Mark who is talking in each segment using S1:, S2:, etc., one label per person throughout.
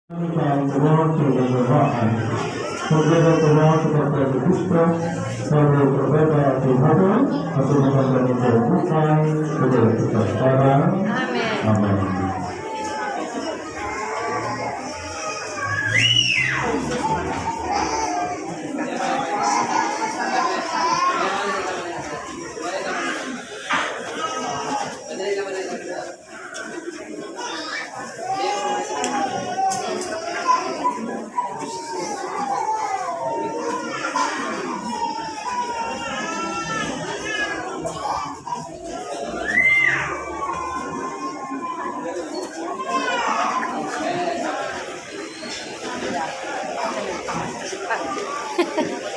S1: Ang tuwa sa lalaan, pagdadatawa sa pagkakagustro, sa mga propeta at imagon, at sa mga ganitong buhay, sa mga kapasparan. Amen.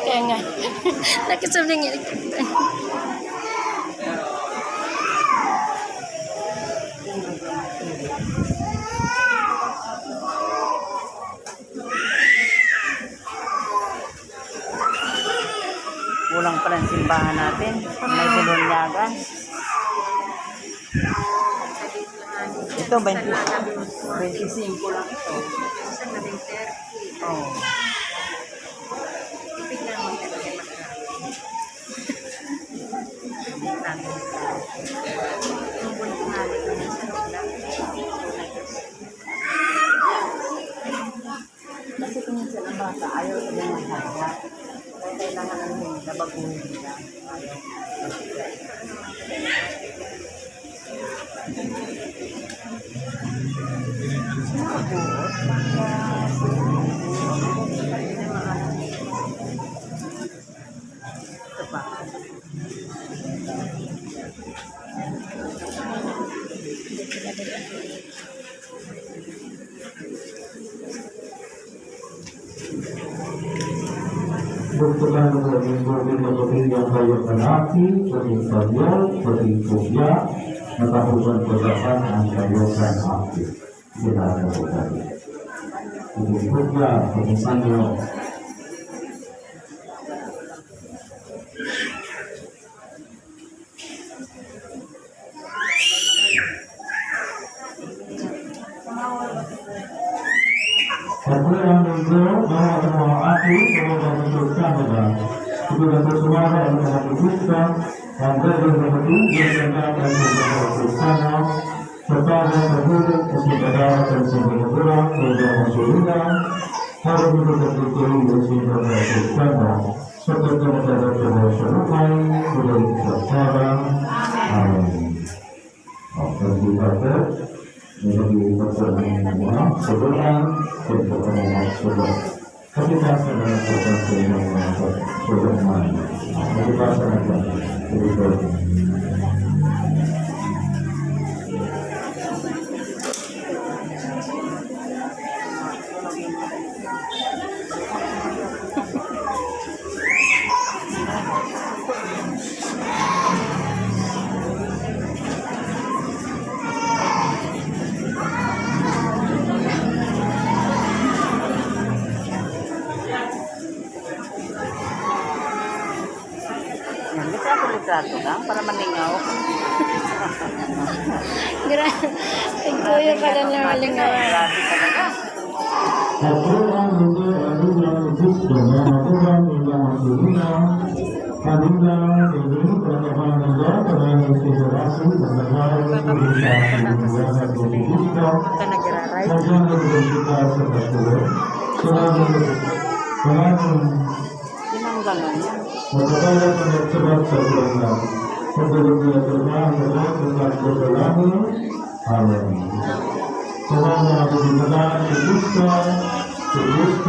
S2: Kaya nga, nakisabing nga.
S3: Kulang pa ng simbahan natin. May bulunyagan. Ito, 25 lang ito. Oh. Kasi kung minsan ang bata, ayaw sa mga masyadya. Kaya kailangan namin nabaguhin nila. Ito pa.
S1: Berkenan dengan berbeda-beda yang kaya penati, beribadah, berikutnya, melakukan perbuatan yang kayokan api. Tidak ada berkata. Berikutnya, misalnya, Aku yang menurut bahwa semua aku semoga menunjukkan bahwa sudah bersuara dalam Kristus dan berbagi bersama dan bersama serta berbuat kepada dan sebenarnya kepada masyarakat harus betul-betul bersama bersama serta kepada masyarakat bersama. Amin. Terima menjadi persoalan sebenarnya persoalan sebenarnya ketika sebenarnya persoalan sebenarnya ketika sebenarnya
S3: litrato lang para malingaw.
S2: Tigtuyo ka lang na malingaw.
S3: Grabe talaga.
S1: Al-Quran itu adalah Kristo yang aturan yang maksudnya Kadina ini perkataan Allah dengan inspirasi dan negara Indonesia yang berada di Kristo dan berkita sebagai selalu
S3: Tinanggalan niya.
S1: Mengetahui sebab sebelumnya sebelum dia terbang dengan berlalu. Amin. Semoga dikenal Kristo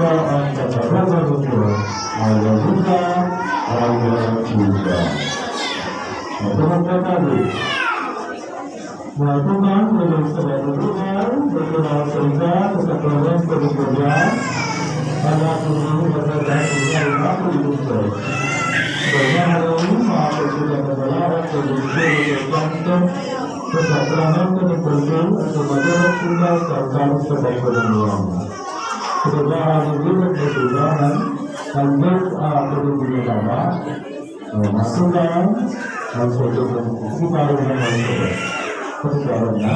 S1: antara rasa betul, Allah juga, Allah juga. Teman-teman tadi, melakukan dengan sebagai Tuhan berkenal cerita kesatuan kebetulan pada seluruh masyarakat yang aku dibutuhkan. Bermalam maka sudah berlalu kebetulan jantung kesatuan kebetulan atau masyarakat sudah serta sebagai penemuan. Perubahan itu berkesudahan lanjut kebetulan lama masukan dan suatu kesukaan yang berbeda. Kesukaannya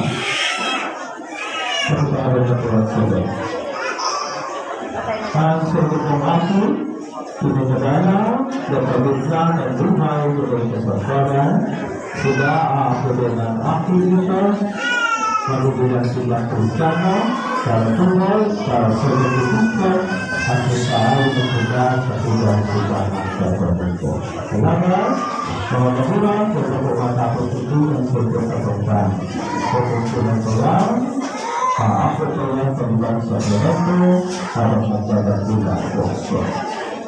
S1: Tuhan saudara. Ang sagot ng ako, pinagdala, na pagitlan ng buhay ng kasasaran, sila aakulan ng aking Diyos, magugulan sila Kristiyano, para tunay, para sa Kristo, at isaay ng sila sa tulang-tulang sa pagkakas. Salamat, mga magulang, kung ako matapos ito ang sila sa pagkakas. Kung silang tulang, paakot na lang pagkakas sa pagkakas, para magdadagula po.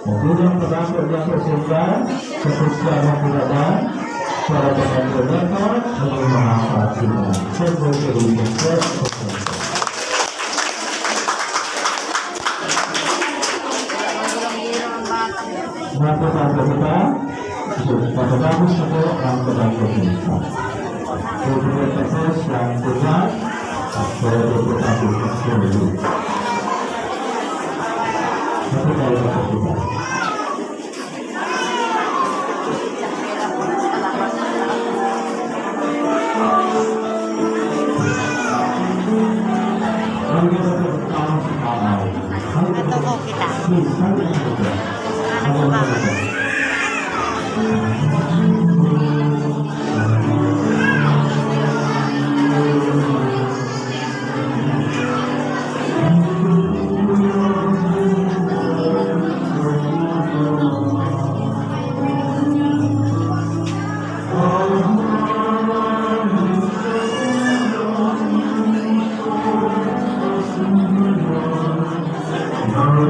S1: Magulang pagkakas niya sa sila, sa Kristiyano pulaban, para pagkakas at ang mga kapatid. Siyempre, kaibigan ko, napapagod kita, patapos na po ang pagkakot nito. Kaya tapos ang tulas, at pwede po tapos ang sulit. Napapagod na po kita.
S3: Ito ko kita. Ano ba?
S2: Para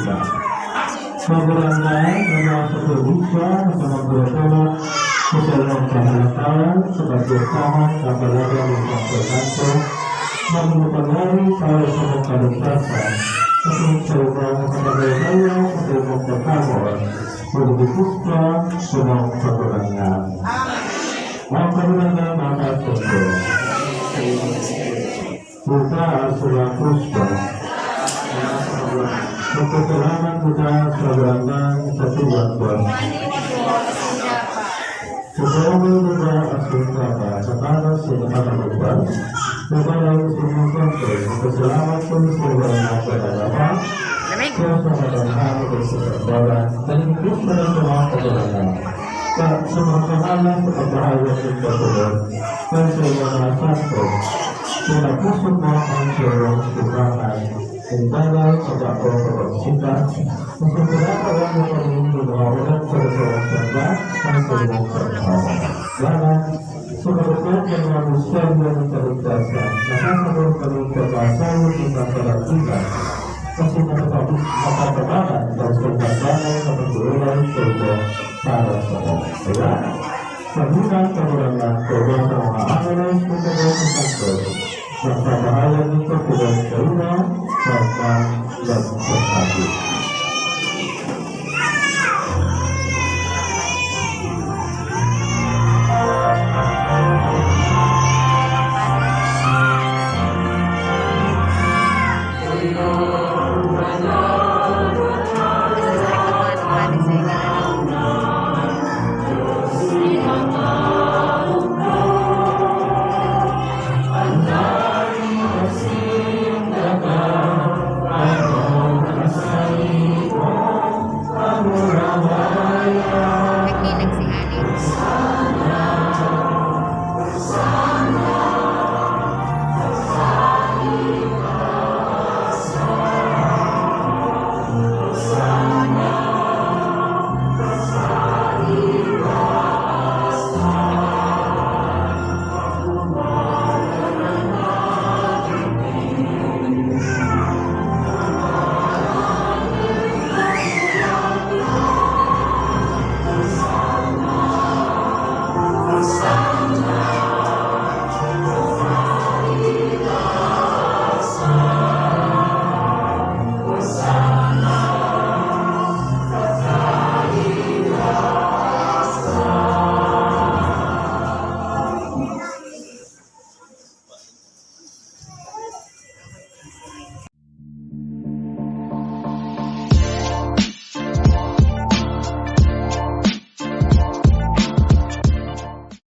S2: sa
S1: Pagbarangay ng mga sa probinsya sa magdurasala sa salang kahalataran sa pagdursahan sa palaga ng pagkakanto magmupagari para sa mga kalagtasan sa sumitsawang sa pagdurasala sa mga pagkakamon magdursa sa mga pagbarangay. Ang pagbarangay makasoko Buka sa mga kuspa Magpasalamat kita sa barangay sa Tuban. Kasama kita at sunta ka sa panas sa nakakagpan. Nabalang sa mga sante, magpasalamat po sa barangay sa kalapan. Diyos na maramahalo ko sa kabaran, nalingkot mo ng mga kagalangan. Sa mga pangalan sa pagbahayan ng katulad, kaya sa mga santo, pinapusok mo ang siyong subrahan, ang banal sa bako kapagsita, ang pagkakawan mo kami ng mga walang sarasarang sanda, ang sa iyong pagkawa. Lala, sa kapatid ng mga misteryo ng kaligtasan, nakakabang kami pagkasawag ng kapalagitan, kasi nakatabangan dahil sa pagbanay na pag-uulay sa ito para sa mga. Kaya, sa hinang kamulangan, kaya sa mga angalan ng mga santo, nagpapahalan nito sila sa una, sa mga